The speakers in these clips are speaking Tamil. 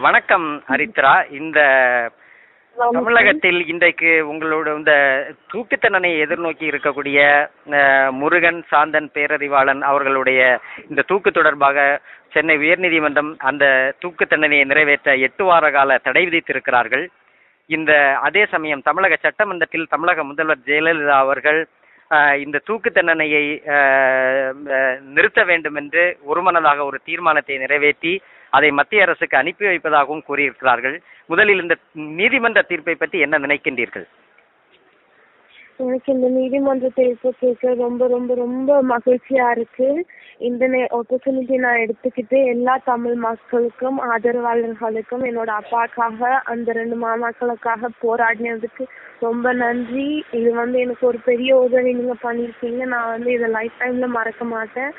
வணக்கம் ஹரித்ரா. இந்த தமிழகத்தில் இன்றைக்கு உங்களோட இந்த தூக்கு தண்டனையை எதிர்நோக்கி இருக்கக்கூடிய முருகன், சாந்தன், பேரறிவாளன் அவர்களுடைய இந்த தூக்கு தொடர்பாக சென்னை உயர்நீதிமன்றம் அந்த தூக்கு தண்டனையை நிறைவேற்ற 8 வார கால தடை விதித்திருக்கிறார்கள். அதே சமயம் தமிழக சட்டமன்றத்தில் தமிழக முதல்வர் ஜெயலலிதா அவர்கள் இந்த தூக்கு தண்டனையை நிறுத்த வேண்டும் என்று ஒருமனதாக ஒரு தீர்மானத்தை நிறைவேற்றி அதை மத்திய அரசுக்கு அனுப்பி வைப்பதாகவும் கூறியிருக்கிறார்கள். முதலில் இந்த நீதிமன்ற தீர்ப்பை பற்றி என்ன நினைக்கின்றீர்கள்? எனக்கு இந்த நீதிமன்ற தீர்ப்பு கேட்க ரொம்ப ரொம்ப ரொம்ப மகிழ்ச்சியா இருக்கு. இந்த ஆப்பர்ச்சுனிட்டி நான் எடுத்துக்கிட்டு எல்லா தமிழ் மக்களுக்கும், ஆதரவாளர்களுக்கும், என்னோட அப்பாக்காக, அந்த 2 மாமாக்களுக்காக போராடினதுக்கு ரொம்ப நன்றி. இது எனக்கு ஒரு பெரிய உதவி நீங்க பண்ணிருக்கீங்க. நான் இதை லைஃப் டைம்ல மறக்க மாட்டேன்.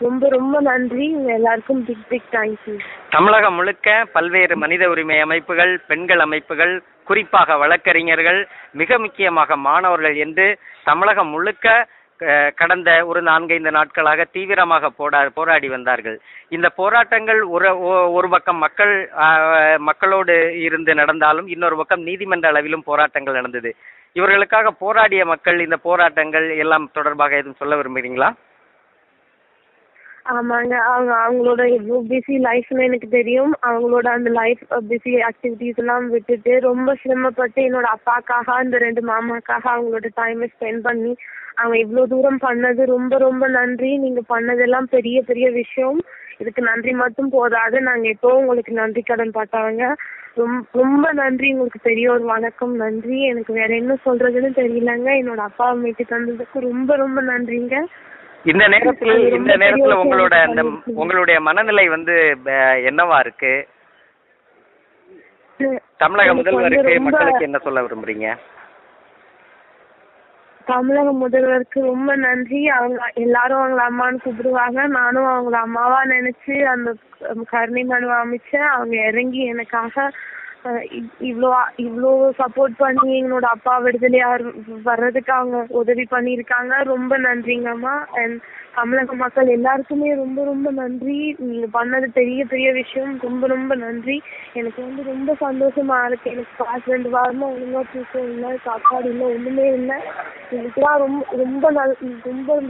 ரொம்ப ரொம்ப நன்றி. எல்லாருக்கும் பிக் பிக் தேங்க்யூ. தமிழகம் முழுக்க பல்வேறு மனித உரிமை அமைப்புகள், பெண்கள் அமைப்புகள், குறிப்பாக வழக்கறிஞர்கள், மிக முக்கியமாக மாணவர்கள் என்று தமிழகம் முழுக்க கடந்த ஒரு 4-5 நாட்களாக தீவிரமாக போராடி வந்தார்கள். இந்த போராட்டங்கள் ஒரு பக்கம் மக்களோடு இருந்து நடந்தாலும் இன்னொரு பக்கம் நீதிமன்ற அளவிலும் போராட்டங்கள் நடந்தது. இவர்களுக்காக போராடிய மக்கள் இந்த போராட்டங்கள் எல்லாம் தொடர்பாக எதுவும் சொல்ல விரும்புகிறீங்களா? ஆமாங்க, அவங்களோட எவ்வளோ பிஸி லைஃப்னு எனக்கு தெரியும். அவங்களோட அந்த லைஃப் பிஸி ஆக்டிவிட்டிஸ் எல்லாம் விட்டுட்டு ரொம்ப சிரமப்பட்டு என்னோட அப்பாக்காக, அந்த 2 மாமாக்காக அவங்களோட டைமை ஸ்பெண்ட் பண்ணி அவங்க இவ்வளோ தூரம் பண்ணது ரொம்ப ரொம்ப நன்றி. நீங்கள் பண்ணதெல்லாம் பெரிய பெரிய விஷயம். இதுக்கு நன்றி மட்டும் போதாது, நாங்கள் எப்போவும் உங்களுக்கு நன்றி கடன் பட்டவங்க. ரொம்ப நன்றி. உங்களுக்கு பெரிய ஒரு வணக்கம். நன்றி. எனக்கு வேற என்ன சொல்றதுன்னு தெரியலங்க. என்னோட அப்பாவை மீட்டு தந்ததுக்கு ரொம்ப ரொம்ப நன்றிங்க. இந்த நேரத்துல உங்களுடைய மனநிலை என்னவா இருக்கு? தமிழக முதல்வருக்கு, மக்களுக்கு என்ன சொல்ல விரும்புறீங்க? தமிழக முதல்வருக்கு ரொம்ப நன்றி. எல்லாரும் அவங்கள அம்மான்னு கூப்பிடுவாங்க. நானும் அவங்கள அம்மாவா நினைச்சு அந்த கருணை மனு அமைச்சேன். அவங்க இறங்கி எனக்காக இவ்வளோ சப்போர்ட் பண்ணி என்னோட அப்பா விடுதலையா வர்றதுக்கு அவங்க உதவி பண்ணியிருக்காங்க. ரொம்ப நன்றிங்கம்மா. அண்ட் தமிழக மக்கள் எல்லாருக்குமே ரொம்ப ரொம்ப நன்றி. நீங்க பண்ணது பெரிய பெரிய விஷயம். ரொம்ப ரொம்ப நன்றி. எனக்கு ரொம்ப சந்தோஷமா இருக்கு. எனக்கு காசு 2 வாரமா ஒழுங்கா தூக்கம் இல்லை, சாப்பாடு இல்லை, ஒண்ணுமே இல்லை. எனக்குலாம் ரொம்ப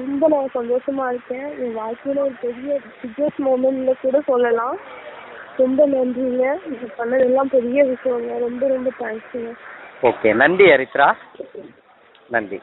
ரொம்ப நான் சந்தோஷமா இருக்கேன். என் வாழ்க்கையில ஒரு பெரிய பிக்கஸ்ட் மொமெண்ட்ல கூட சொல்லலாம். ரொம்ப நன்றிங்க. நீங்க பண்ணதெல்லாம் பெரிய விஷயங்க. ரொம்ப ரொம்ப தேங்க்ஸுங்க. ஓகே, நன்றி ஹரித்ரா. நன்றி.